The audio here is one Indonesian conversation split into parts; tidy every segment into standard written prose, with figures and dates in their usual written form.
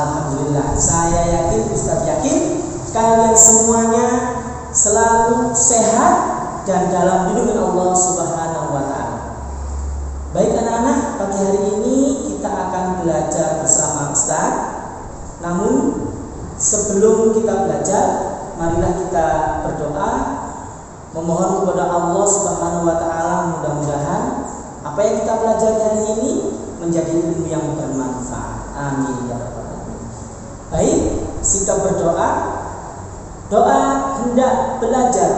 Alhamdulillah, saya yakin, Ustaz yakin kalian semuanya selalu sehat dan dalam lindungan Allah Subhanahu wa taala. Baik anak-anak, pagi hari ini kita akan belajar bersama Ustaz. Namun sebelum kita belajar, marilah kita berdoa memohon kepada Allah Subhanahu wa taala, mudah-mudahan apa yang kita pelajari hari ini menjadi ilmu yang bermanfaat. Amin ya rabbal alamin. Baik, kita berdoa. Doa hendak belajar.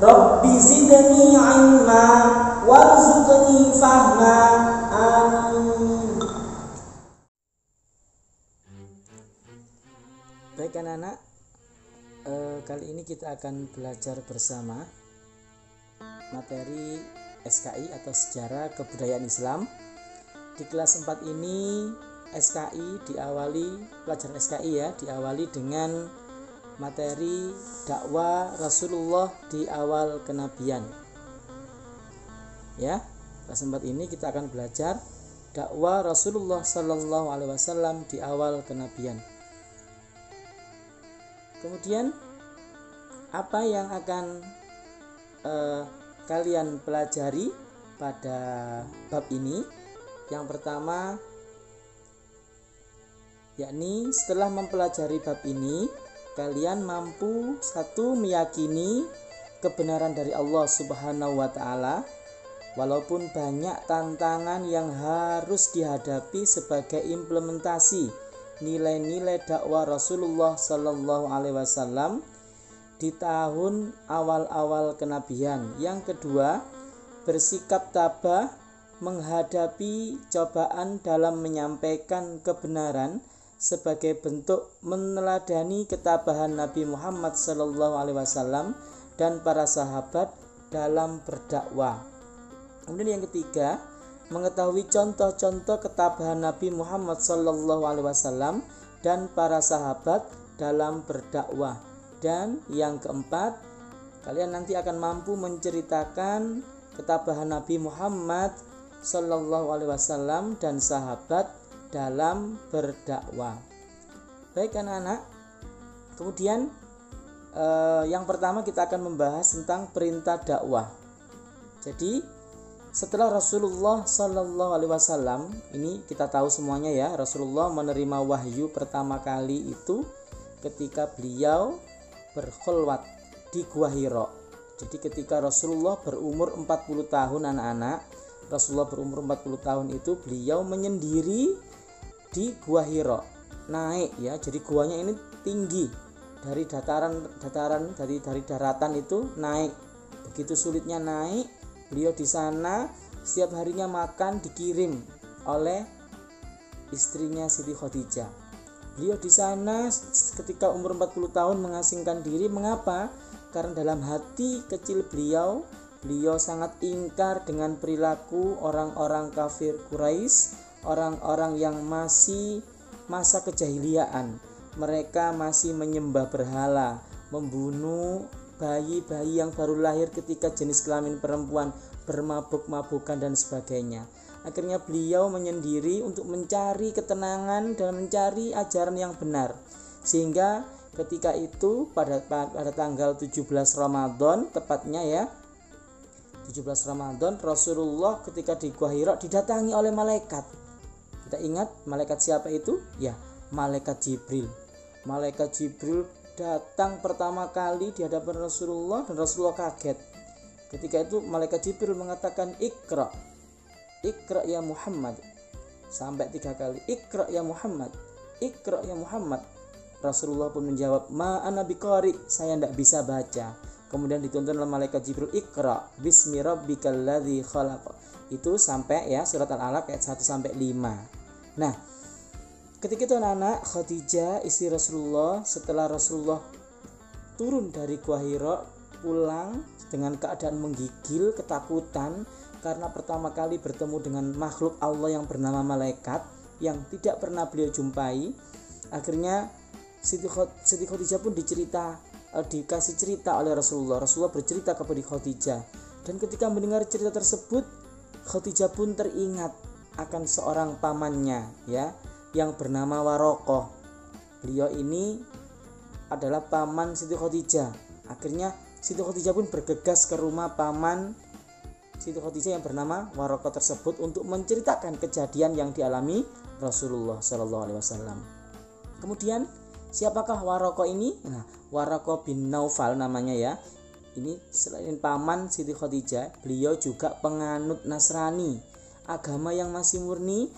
Rabbi zidni ilma warzuqni fahma. Amin. Baik anak-anak, kali ini kita akan belajar bersama materi SKI atau Sejarah Kebudayaan Islam. Di kelas 4 ini SKI diawali, pelajaran SKI ya, diawali dengan materi dakwah Rasulullah di awal kenabian. Ya, kelas 4 ini kita akan belajar dakwah Rasulullah sallallahu alaihi wasallam di awal kenabian. Kemudian apa yang akan kalian pelajari pada bab ini? Yang pertama, yakni setelah mempelajari bab ini, kalian mampu satu, meyakini kebenaran dari Allah Subhanahu wa taala walaupun banyak tantangan yang harus dihadapi sebagai implementasi nilai-nilai dakwah Rasulullah sallallahu alaihi wasallam di tahun awal-awal kenabian. Yang kedua, bersikap tabah menghadapi cobaan dalam menyampaikan kebenaran sebagai bentuk meneladani ketabahan Nabi Muhammad sallallahu alaihi wasallam dan para sahabat dalam berdakwah. Kemudian yang ketiga, mengetahui contoh-contoh ketabahan Nabi Muhammad sallallahu alaihi wasallam dan para sahabat dalam berdakwah. Dan yang keempat, kalian nanti akan mampu menceritakan ketabahan Nabi Muhammad sallallahu alaihi wasallam dan sahabat dalam berdakwah. Baik anak-anak, kemudian yang pertama kita akan membahas tentang perintah dakwah. Jadi setelah Rasulullah sallallahu alaihi wasallam, ini kita tahu semuanya ya, Rasulullah menerima wahyu pertama kali itu ketika beliau berkhulwat di Gua Hira. Jadi ketika Rasulullah berumur 40 tahun anak-anak, Rasulullah berumur 40 tahun itu beliau menyendiri di Gua Hira, naik ya. Jadi guanya ini tinggi, dari dari daratan itu naik. Begitu sulitnya naik, beliau di sana setiap harinya makan dikirim oleh istrinya Siti Khadijah. Beliau di sana ketika umur 40 tahun mengasingkan diri. Mengapa? Karena dalam hati kecil beliau sangat ingkar dengan perilaku orang-orang kafir Quraisy, orang-orang yang masih masa kejahiliaan. Mereka masih menyembah berhala, membunuh bayi-bayi yang baru lahir ketika jenis kelamin perempuan, bermabuk-mabukan dan sebagainya. Akhirnya beliau menyendiri untuk mencari ketenangan dan mencari ajaran yang benar. Sehingga ketika itu pada tanggal 17 Ramadan tepatnya ya, 17 Ramadan, Rasulullah ketika di Gua Hira didatangi oleh malaikat. Kita ingat malaikat siapa itu? Ya, malaikat Jibril. Malaikat Jibril datang pertama kali di hadapan Rasulullah dan Rasulullah kaget. Ketika itu malaikat Jibril mengatakan Iqra, Iqra ya Muhammad. Sampai 3 kali, Iqra ya Muhammad, Iqra ya Muhammad. Rasulullah pun menjawab, Ma ana biqari, saya tidak bisa baca. Kemudian dituntun oleh malaikat Jibril, Iqra bismi rabbikal ladzi khalaq. Itu sampai ya surat Al-Alaq ayat 1 sampai 5. Nah, ketika itu anak-anak, Khadijah istri Rasulullah setelah Rasulullah turun dari Gua Hira pulang dengan keadaan menggigil, ketakutan karena pertama kali bertemu dengan makhluk Allah yang bernama malaikat yang tidak pernah beliau jumpai. Akhirnya Siti Khadijah pun dikasih cerita oleh Rasulullah. Rasulullah bercerita kepada Khadijah, dan ketika mendengar cerita tersebut, Khadijah pun teringat akan seorang pamannya ya, yang bernama Warokoh. Beliau ini adalah paman Siti Khadijah. Akhirnya Siti Khadijah pun bergegas ke rumah paman Siti Khadijah yang bernama Warokoh tersebut untuk menceritakan kejadian yang dialami Rasulullah SAW. Kemudian siapakah Warokoh ini? Nah, Warokoh bin Naufal namanya ya. Ini selain paman Siti Khadijah, beliau juga penganut Nasrani, agama yang masih murni,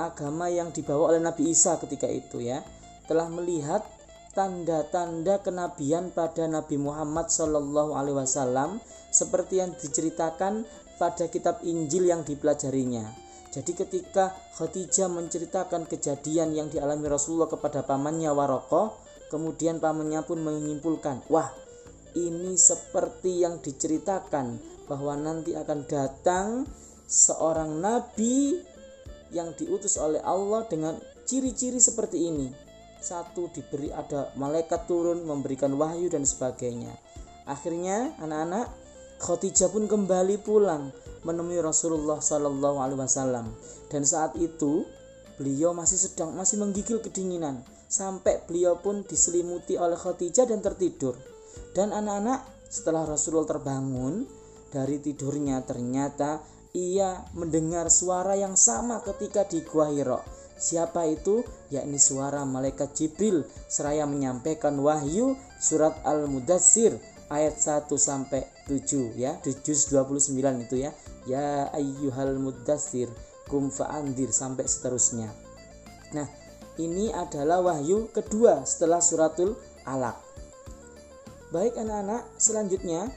agama yang dibawa oleh Nabi Isa ketika itu ya. Telah melihat tanda-tanda kenabian pada Nabi Muhammad SAW seperti yang diceritakan pada kitab Injil yang dipelajarinya. Jadi ketika Khadijah menceritakan kejadian yang dialami Rasulullah kepada pamannya Warokoh, kemudian pamannya pun menyimpulkan, wah, ini seperti yang diceritakan bahwa nanti akan datang seorang nabi yang diutus oleh Allah dengan ciri-ciri seperti ini. Satu, diberi ada malaikat turun memberikan wahyu dan sebagainya. Akhirnya anak-anak, Khadijah pun kembali pulang menemui Rasulullah SAW. Dan saat itu beliau masih menggigil kedinginan, sampai beliau pun diselimuti oleh Khadijah dan tertidur. Dan anak-anak, setelah Rasulullah terbangun dari tidurnya, ternyata ia mendengar suara yang sama ketika di Gua Hira. Siapa itu? Yakni suara malaikat Jibril seraya menyampaikan wahyu surat Al-Mudaththir ayat 1 sampai 7 ya, di juz 29 itu ya. Ya ayyuhal mudaththir kum fa'andir sampai seterusnya. Nah, ini adalah wahyu kedua setelah suratul Alaq. Baik anak-anak, selanjutnya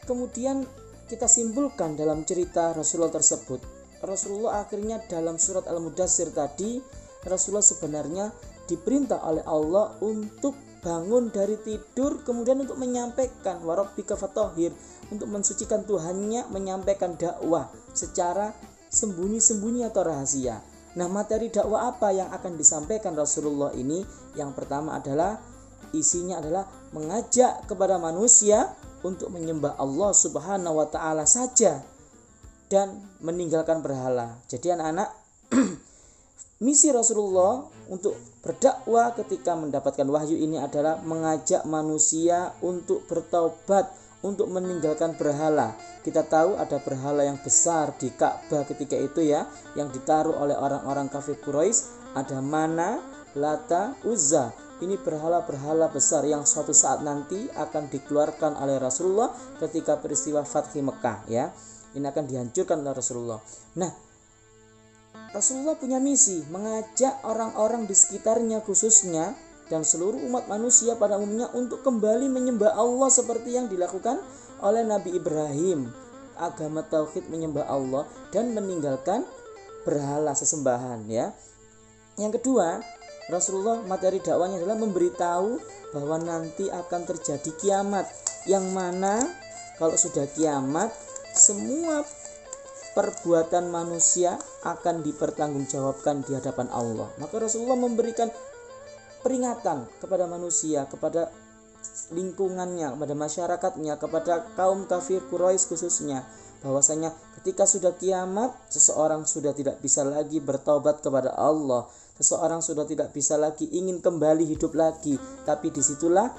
kemudian kita simpulkan dalam cerita Rasulullah tersebut. Rasulullah akhirnya dalam surat Al-Mudaththir tadi, Rasulullah sebenarnya diperintah oleh Allah untuk bangun dari tidur, kemudian untuk menyampaikan warabbika fatahhir, untuk mensucikan Tuhannya, menyampaikan dakwah secara sembunyi-sembunyi atau rahasia. Nah, materi dakwah apa yang akan disampaikan Rasulullah ini? Yang pertama adalah isinya adalah mengajak kepada manusia untuk menyembah Allah Subhanahu wa taala saja dan meninggalkan berhala. Jadi anak-anak, misi Rasulullah untuk berdakwah ketika mendapatkan wahyu ini adalah mengajak manusia untuk bertaubat, untuk meninggalkan berhala. Kita tahu ada berhala yang besar di Ka'bah ketika itu ya, yang ditaruh oleh orang-orang kafir Quraisy, ada Mana, Lata, Uzza. Ini berhala-berhala besar yang suatu saat nanti akan dikeluarkan oleh Rasulullah ketika peristiwa Fathi Mekah ya. Ini akan dihancurkan oleh Rasulullah. Nah, Rasulullah punya misi mengajak orang-orang di sekitarnya khususnya dan seluruh umat manusia pada umumnya untuk kembali menyembah Allah seperti yang dilakukan oleh Nabi Ibrahim. Agama tauhid, menyembah Allah dan meninggalkan berhala sesembahan ya. Yang kedua, Rasulullah materi dakwanya adalah memberitahu bahwa nanti akan terjadi kiamat, yang mana kalau sudah kiamat semua perbuatan manusia akan dipertanggungjawabkan di hadapan Allah. Maka Rasulullah memberikan peringatan kepada manusia, kepada lingkungannya, kepada masyarakatnya, kepada kaum kafir Quraisy khususnya, bahwasanya ketika sudah kiamat, seseorang sudah tidak bisa lagi bertaubat kepada Allah, seseorang sudah tidak bisa lagi ingin kembali hidup lagi, tapi disitulah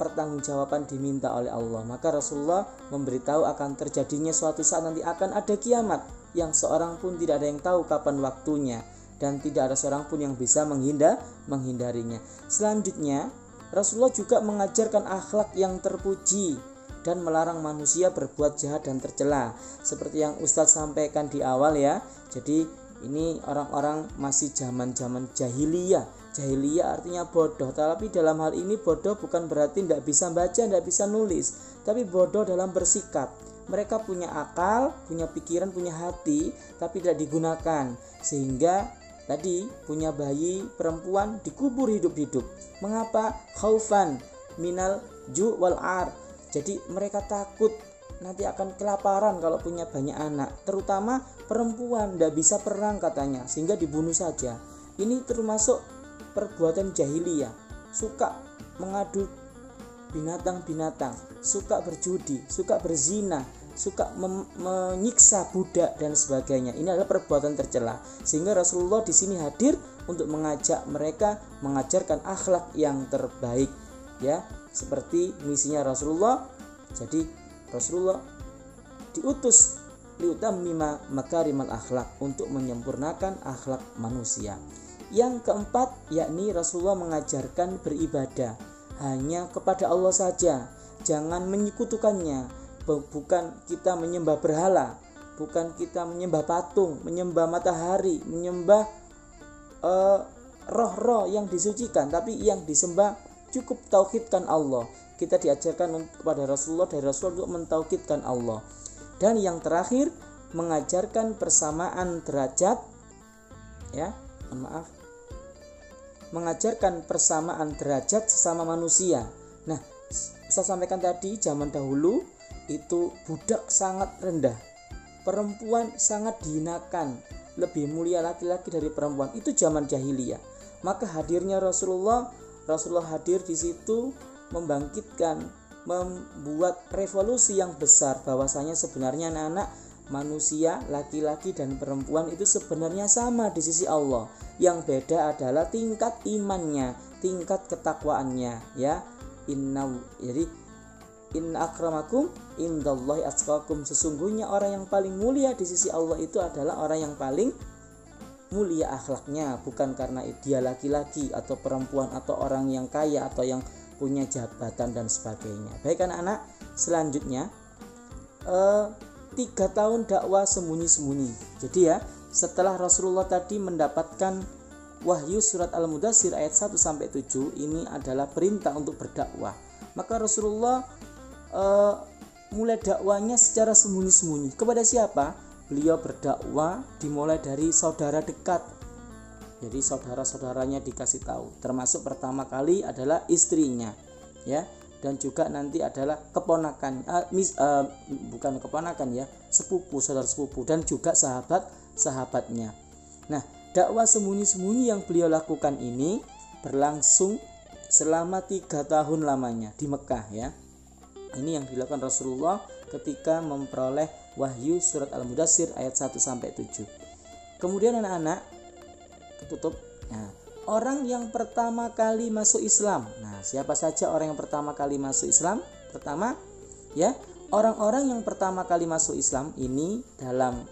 pertanggungjawaban diminta oleh Allah. Maka Rasulullah memberitahu akan terjadinya suatu saat nanti akan ada kiamat yang seorang pun tidak ada yang tahu kapan waktunya dan tidak ada seorang pun yang bisa menghindarinya. Selanjutnya, Rasulullah juga mengajarkan akhlak yang terpuji dan melarang manusia berbuat jahat dan tercela. Seperti yang Ustadz sampaikan di awal ya. Jadi ini orang-orang masih zaman-zaman jahiliyah. Jahiliyah artinya bodoh, tapi dalam hal ini bodoh bukan berarti tidak bisa baca, tidak bisa nulis, tapi bodoh dalam bersikap. Mereka punya akal, punya pikiran, punya hati, tapi tidak digunakan, sehingga tadi punya bayi perempuan dikubur hidup-hidup. Mengapa? Khaufan minal ju' wal ar. Jadi mereka takut nanti akan kelaparan kalau punya banyak anak, terutama perempuan, tidak bisa perang katanya, sehingga dibunuh saja. Ini termasuk perbuatan jahiliyah, suka mengadu binatang-binatang, suka berjudi, suka berzina, suka menyiksa budak dan sebagainya. Ini adalah perbuatan tercela. Sehingga Rasulullah di sini hadir untuk mengajak mereka mengajarkan akhlak yang terbaik, ya, seperti misinya Rasulullah. Jadi Rasulullah diutus liutammima makarimal akhlak, untuk menyempurnakan akhlak manusia. Yang keempat, yakni Rasulullah mengajarkan beribadah hanya kepada Allah saja, jangan menyekutukannya. Bukan kita menyembah berhala, bukan kita menyembah patung, menyembah matahari, menyembah roh-roh yang disucikan, tapi yang disembah cukup tauhidkan Allah. Kita diajarkan kepada Rasulullah, dari Rasulullah untuk mentauhidkan Allah. Dan yang terakhir, mengajarkan persamaan derajat, ya, mengajarkan persamaan derajat sesama manusia. Nah, saya sampaikan tadi, zaman dahulu itu budak sangat rendah, perempuan sangat dihinakan, lebih mulia laki-laki dari perempuan. Itu zaman jahiliyah. Maka hadirnya Rasulullah hadir di situ membangkitkan, membuat revolusi yang besar, bahwasanya sebenarnya anak-anak manusia, laki-laki dan perempuan itu sebenarnya sama di sisi Allah. Yang beda adalah tingkat imannya, tingkat ketakwaannya, ya. Jadi inna akramakum indallahi atqakum, sesungguhnya orang yang paling mulia di sisi Allah itu adalah orang yang paling mulia akhlaknya, bukan karena dia laki-laki atau perempuan atau orang yang kaya atau yang punya jabatan dan sebagainya. Baik anak-anak, selanjutnya 3 tahun dakwah sembunyi-sembunyi. Jadi ya, setelah Rasulullah tadi mendapatkan wahyu surat Al-Mudaththir ayat 1-7, ini adalah perintah untuk berdakwah. Maka Rasulullah mulai dakwanya secara sembunyi-sembunyi. Kepada siapa? Beliau berdakwah dimulai dari saudara dekat. Jadi saudara-saudaranya dikasih tahu, termasuk pertama kali adalah istrinya, ya, dan juga nanti adalah keponakan, bukan keponakan ya, sepupu, saudara sepupu, dan juga sahabat-sahabatnya. Nah, dakwah sembunyi-sembunyi yang beliau lakukan ini berlangsung selama 3 tahun lamanya di Mekah, ya. Ini yang dilakukan Rasulullah ketika memperoleh wahyu surat Al-Mudaththir ayat 1-7. Kemudian anak-anak, ketutup. Nah, orang yang pertama kali masuk Islam. Nah, siapa saja orang yang pertama kali masuk Islam? Pertama, ya, orang-orang yang pertama kali masuk Islam ini dalam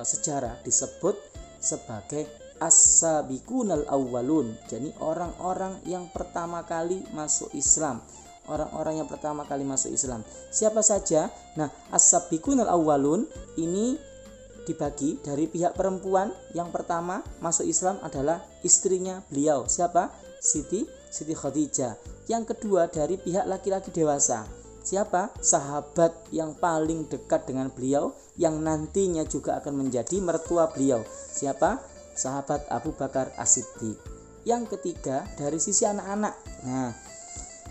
sejarah disebut sebagai as-sabiqunal awwalun. Jadi orang-orang yang pertama kali masuk Islam. Orang-orang yang pertama kali masuk Islam. Siapa saja? Nah, as-sabiqunal awwalun ini dibagi dari pihak perempuan. Yang pertama masuk Islam adalah istrinya beliau. Siapa? Siti Khadijah. Yang kedua dari pihak laki-laki dewasa. Siapa? Sahabat yang paling dekat dengan beliau, yang nantinya juga akan menjadi mertua beliau. Siapa? Sahabat Abu Bakar As-Siddiq. Yang ketiga dari sisi anak-anak. Nah,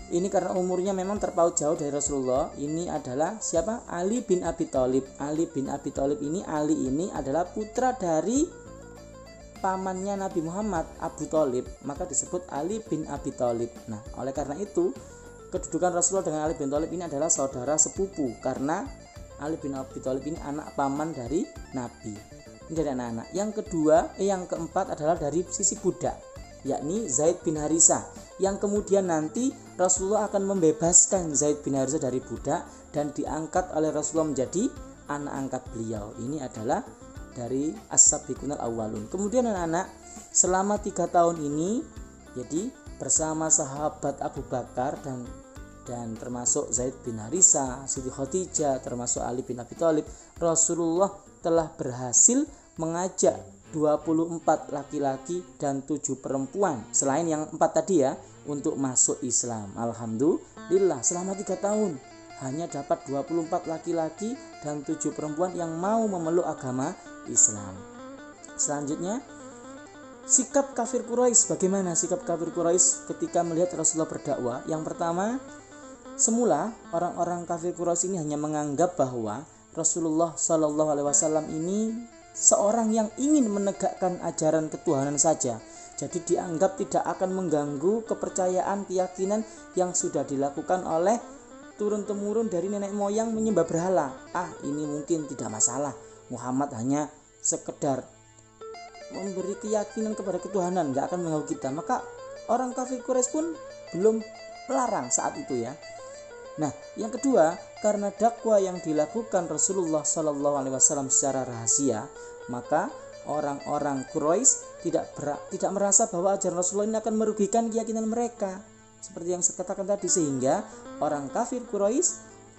ini karena umurnya memang terpaut jauh dari Rasulullah. Ini adalah siapa? Ali bin Abi Thalib. Ali bin Abi Thalib ini, Ali ini adalah putra dari pamannya Nabi Muhammad, Abu Thalib, maka disebut Ali bin Abi Thalib. Nah, oleh karena itu kedudukan Rasulullah dengan Ali bin Thalib ini adalah saudara sepupu, karena Ali bin Abi Thalib ini anak paman dari Nabi. Ini dari anak-anak. Yang keempat adalah dari sisi budak, yakni Zaid bin Harisah, yang kemudian nanti Rasulullah akan membebaskan Zaid bin Harisah dari budak dan diangkat oleh Rasulullah menjadi anak angkat beliau. Ini adalah dari as-sabiqunal awwalun. Kemudian anak-anak, selama 3 tahun ini, jadi bersama sahabat Abu Bakar dan termasuk Zaid bin Harisah, Siti Khadijah, termasuk Ali bin Abi Thalib, Rasulullah telah berhasil mengajak 24 laki-laki dan 7 perempuan, selain yang 4 tadi ya, untuk masuk Islam. Alhamdulillah, selama 3 tahun hanya dapat 24 laki-laki dan 7 perempuan yang mau memeluk agama Islam. Selanjutnya, sikap kafir Quraisy. Bagaimana sikap kafir Quraisy ketika melihat Rasulullah berdakwah? Yang pertama, semula orang-orang kafir Quraisy ini hanya menganggap bahwa Rasulullah Shallallahu Alaihi Wasallam ini seorang yang ingin menegakkan ajaran ketuhanan saja. Jadi dianggap tidak akan mengganggu kepercayaan, keyakinan yang sudah dilakukan oleh turun-temurun dari nenek moyang menyembah berhala. Ini mungkin tidak masalah. Muhammad hanya sekedar memberi keyakinan kepada ketuhanan, nggak akan mengganggu kita. Maka orang kafir Quraisy pun belum melarang saat itu ya. Nah, yang kedua, karena dakwah yang dilakukan Rasulullah Shallallahu Alaihi Wasallam secara rahasia, maka orang-orang Quraisy tidak merasa bahwa ajaran Rasulullah ini akan merugikan keyakinan mereka, seperti yang saya katakan tadi, sehingga orang kafir Quraisy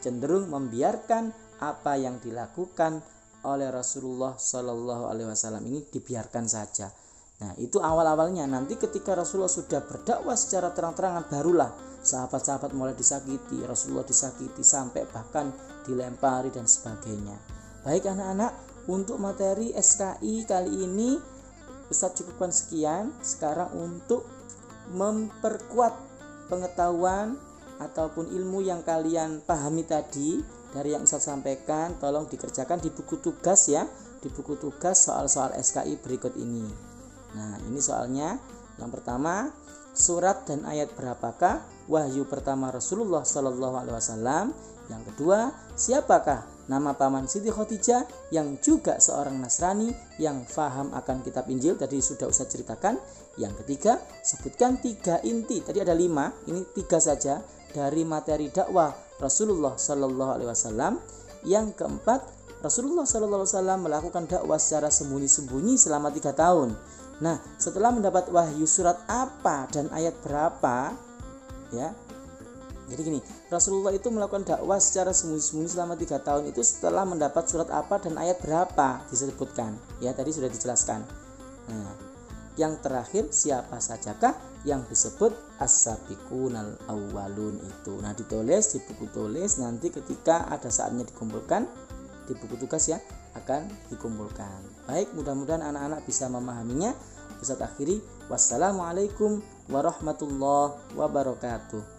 cenderung membiarkan apa yang dilakukan oleh Rasulullah Shallallahu Alaihi Wasallam ini dibiarkan saja. Nah, itu awal-awalnya. Nanti ketika Rasulullah sudah berdakwah secara terang-terangan, barulah sahabat-sahabat mulai disakiti, Rasulullah disakiti sampai bahkan dilempari dan sebagainya. Baik anak-anak, untuk materi SKI kali ini Ustadz cukupkan sekian. Sekarang untuk memperkuat pengetahuan ataupun ilmu yang kalian pahami tadi dari yang Ustadz sampaikan, tolong dikerjakan di buku tugas ya, di buku tugas soal-soal SKI berikut ini. Nah, ini soalnya. Yang pertama, surat dan ayat berapakah wahyu pertama Rasulullah Shallallahu Alaihi Wasallam? Yang kedua, siapakah nama paman Siti Khadijah yang juga seorang Nasrani yang faham akan kitab Injil? Tadi sudah Ustadz ceritakan. Yang ketiga, sebutkan 3 inti. Tadi ada 5, ini 3 saja dari materi dakwah Rasulullah Shallallahu Alaihi Wasallam. Yang keempat, Rasulullah Shallallahu Alaihi Wasallam melakukan dakwah secara sembunyi-sembunyi selama 3 tahun. Nah, setelah mendapat wahyu surat apa dan ayat berapa, ya. Jadi gini, Rasulullah itu melakukan dakwah secara sembunyi-sembunyi selama 3 tahun itu setelah mendapat surat apa dan ayat berapa disebutkan. Ya, tadi sudah dijelaskan. Nah, yang terakhir, siapa sajakah yang disebut as-sabiqunal awwalun itu. Nah, ditulis di buku tulis, nanti ketika ada saatnya dikumpulkan di buku tugas ya, akan dikumpulkan. Baik, mudah-mudahan anak-anak bisa memahaminya. Ustadz akhiri, wassalamualaikum warahmatullahi wabarakatuh.